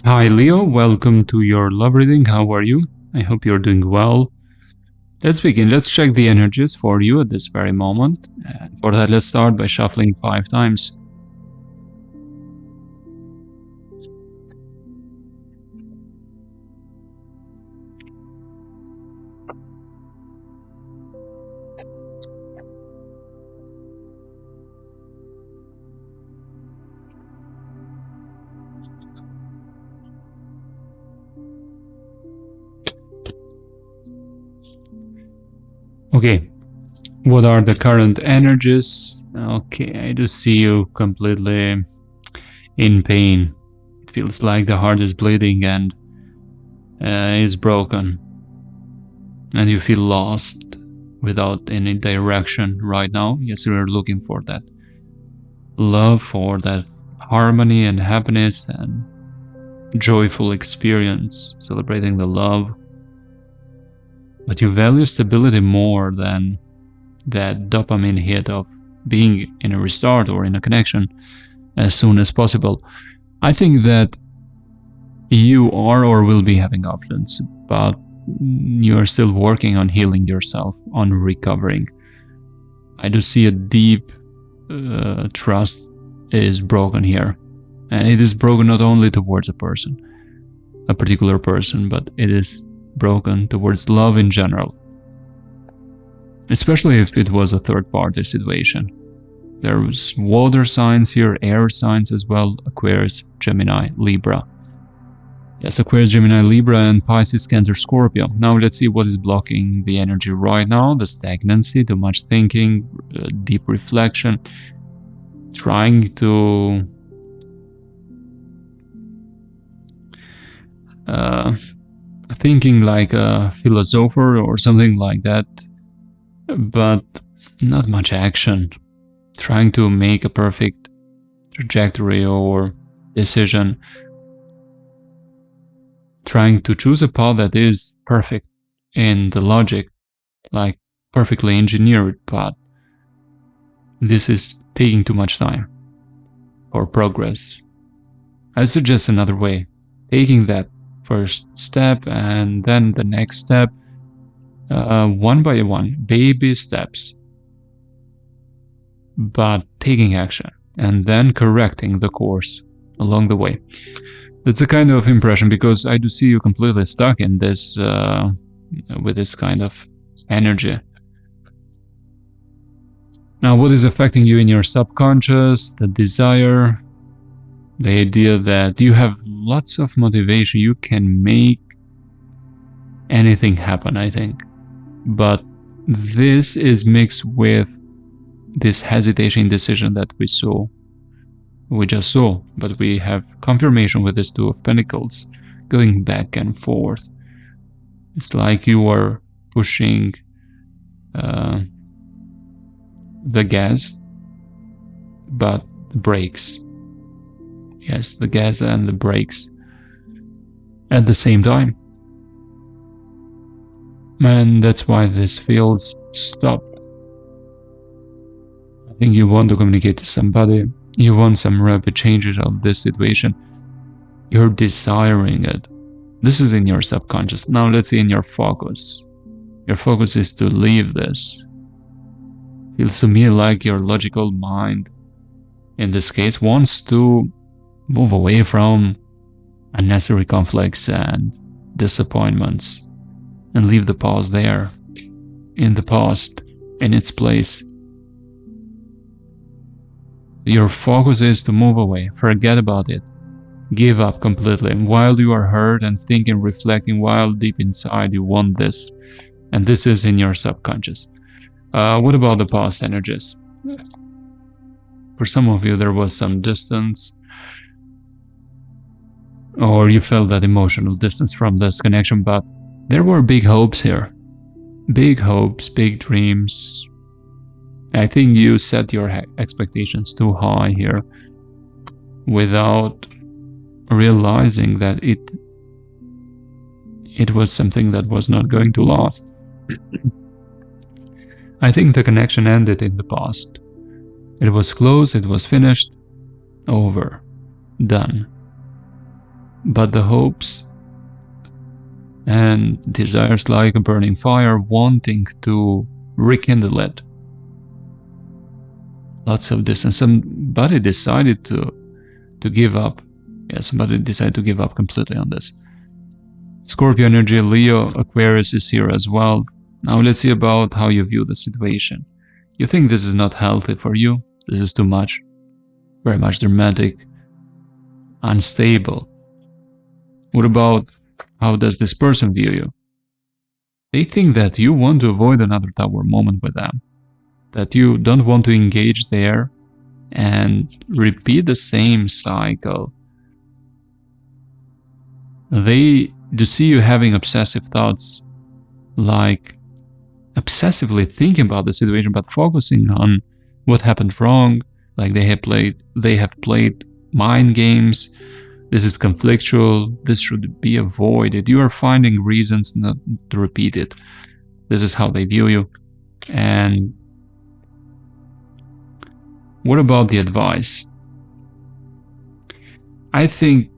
Hi Leo, welcome to your love reading. How are you? I hope you're doing well. Let's begin. Let's check the energies for you at this very moment. And for that, let's start by shuffling 5 times. Okay, what are the current energies? Okay, I do see you completely in pain. It feels like the heart is bleeding and is broken. And you feel lost without any direction right now. Yes, you're looking for that love, for that harmony and happiness and joyful experience, celebrating the love. But you value stability more than that dopamine hit of being in a restart or in a connection as soon as possible. I think that you are or will be having options, but you are still working on healing yourself, on recovering. I do see a deep trust is broken here. And it is broken not only towards a person, a particular person, but it is broken towards love in general. Especially if it was a third-party situation. There's water signs here, air signs as well, Aquarius, Gemini, Libra. Yes, Aquarius, Gemini, Libra, and Pisces, Cancer, Scorpio. Now let's see what is blocking the energy right now. The stagnancy, too much thinking, deep reflection, trying to thinking like a philosopher or something like that, but not much action. Trying to make a perfect trajectory or decision. Trying to choose a path that is perfect in the logic, like perfectly engineered path. This is taking too much time for progress. I suggest another way, taking that first step and then the next step, one by one, baby steps, but taking action and then correcting the course along the way. That's a kind of impression, because I do see you completely stuck in this with this kind of energy. Now, what is affecting you in your subconscious? The desire, the idea that you have lots of motivation, you can make anything happen, I think. But this is mixed with this hesitation, indecision that we just saw, but we have confirmation with this Two of Pentacles going back and forth. It's like you are pushing the gas, but the brakes. Yes, the gas and the brakes at the same time. And that's why this feels stopped. I think you want to communicate to somebody. You want some rapid changes of this situation. You're desiring it. This is in your subconscious. Now let's see in your focus. Your focus is to leave this. Feels to me like your logical mind, in this case, wants to move away from unnecessary conflicts and disappointments and leave the past there, in the past, in its place. Your focus is to move away, forget about it, give up completely. And while you are hurt and thinking, reflecting, while deep inside you want this, and this is in your subconscious. What about the past energies? For some of you, there was some distance, or you felt that emotional distance from this connection, but there were big hopes here. Big hopes, big dreams. I think you set your expectations too high here without realizing that it was something that was not going to last. I think the connection ended in the past. It was closed, it was finished, over, done. but the hopes and desires like a burning fire, wanting to rekindle it. Lots of distance. Somebody decided to give up. Yeah, somebody decided to give up completely on this. Scorpio energy, Leo, Aquarius is here as well. Now let's see about how you view the situation. You think this is not healthy for you? This is too much. Very much dramatic, unstable. What about how does this person view you? They think that you want to avoid another Tower moment with them, that you don't want to engage there and repeat the same cycle. They do see you having obsessive thoughts, like obsessively thinking about the situation, but focusing on what happened wrong, like they have played mind games. This is conflictual, this should be avoided. You are finding reasons not to repeat it. This is how they view you. And what about the advice? I think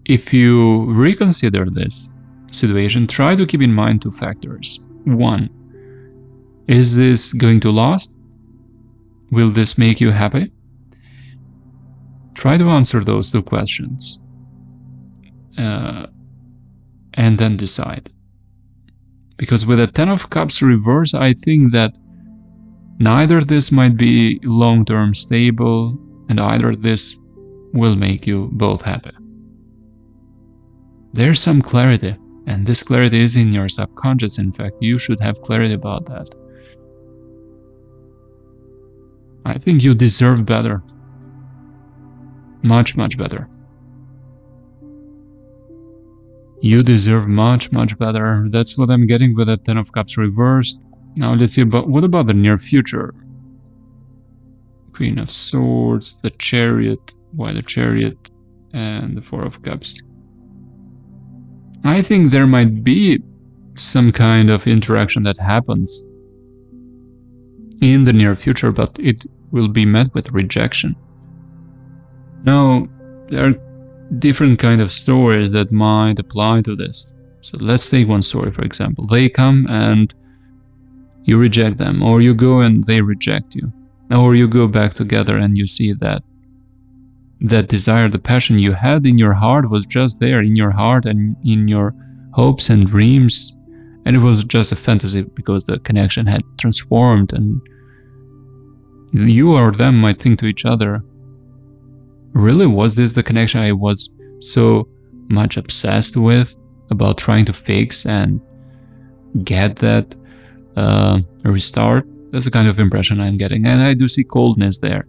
if you reconsider this situation, try to keep in mind two factors. One, is this going to last? Will this make you happy? Try to answer those two questions and then decide. Because with a 10 of Cups reverse, I think that neither this might be long-term stable and either this will make you both happy. There's some clarity, and this clarity is in your subconscious. In fact, you should have clarity about that. I think you deserve better. Much, much better. You deserve much, much better. That's what I'm getting with that 10 of Cups reversed. Now let's see about what about the near future? Queen of Swords, the Chariot, why the Chariot, and the 4 of Cups. I think there might be some kind of interaction that happens in the near future, but it will be met with rejection. Now, there are different kind of stories that might apply to this. So let's take one story, for example. They come and you reject them, or you go and they reject you, or you go back together and you see that that desire, the passion you had in your heart was just there in your heart and in your hopes and dreams, and it was just a fantasy because the connection had transformed, and you or them might think to each other, really, was this the connection I was so much obsessed with about trying to fix and get that restart? That's the kind of impression I'm getting, and I do see coldness there.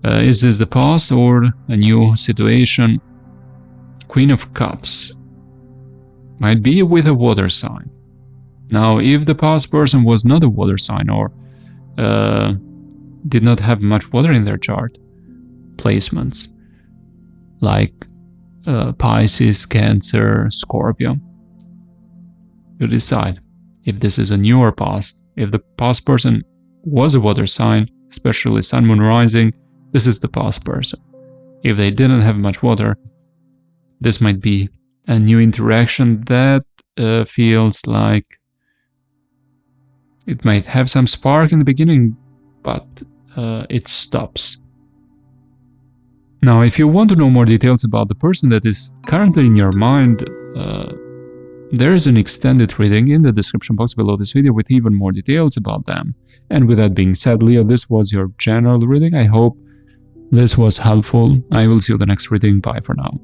Is this the past or a new situation? Queen of Cups might be with a water sign. Now, if the past person was not a water sign or did not have much water in their chart placements, like Pisces, Cancer, Scorpio, you decide if this is a new or past. If the past person was a water sign, especially Sun, Moon, Rising, this is the past person. If they didn't have much water, this might be a new interaction that feels like it might have some spark in the beginning, but it stops. Now, if you want to know more details about the person that is currently in your mind, there is an extended reading in the description box below this video with even more details about them. And with that being said, Leo, this was your general reading. I hope this was helpful. I will see you in the next reading. Bye for now.